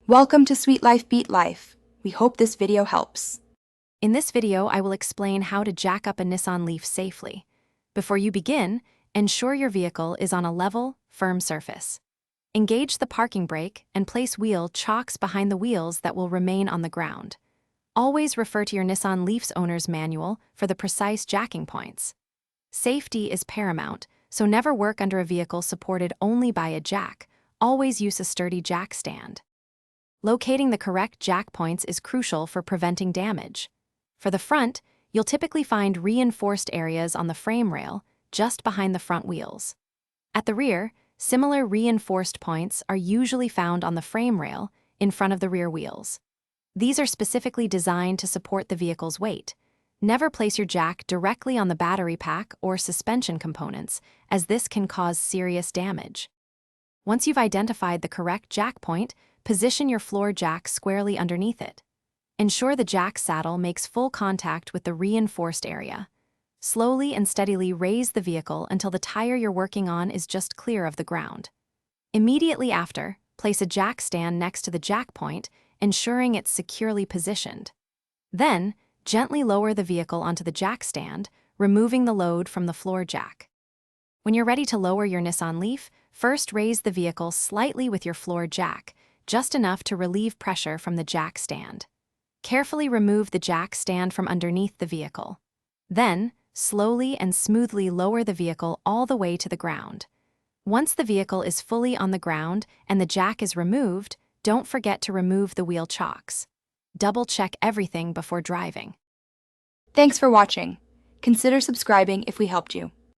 Welcome to Sweet Life Beat Life. We hope this video helps. In this video, I will explain how to jack up a Nissan Leaf safely. Before you begin, ensure your vehicle is on a level, firm surface. Engage the parking brake and place wheel chocks behind the wheels that will remain on the ground. Always refer to your Nissan Leaf's owner's manual for the precise jacking points. Safety is paramount, so never work under a vehicle supported only by a jack. Always use a sturdy jack stand. Locating the correct jack points is crucial for preventing damage. For the front, you'll typically find reinforced areas on the frame rail, just behind the front wheels. At the rear, similar reinforced points are usually found on the frame rail, in front of the rear wheels. These are specifically designed to support the vehicle's weight. Never place your jack directly on the battery pack or suspension components, as this can cause serious damage. Once you've identified the correct jack point, position your floor jack squarely underneath it. Ensure the jack saddle makes full contact with the reinforced area. Slowly and steadily raise the vehicle until the tire you're working on is just clear of the ground. Immediately after, place a jack stand next to the jack point, ensuring it's securely positioned. Then, gently lower the vehicle onto the jack stand, removing the load from the floor jack. When you're ready to lower your Nissan Leaf, first raise the vehicle slightly with your floor jack, just enough to relieve pressure from the jack stand. Carefully remove the jack stand from underneath the vehicle. Then, slowly and smoothly lower the vehicle all the way to the ground. Once the vehicle is fully on the ground and the jack is removed, don't forget to remove the wheel chocks. Double-check everything before driving. Thanks for watching. Consider subscribing if we helped you.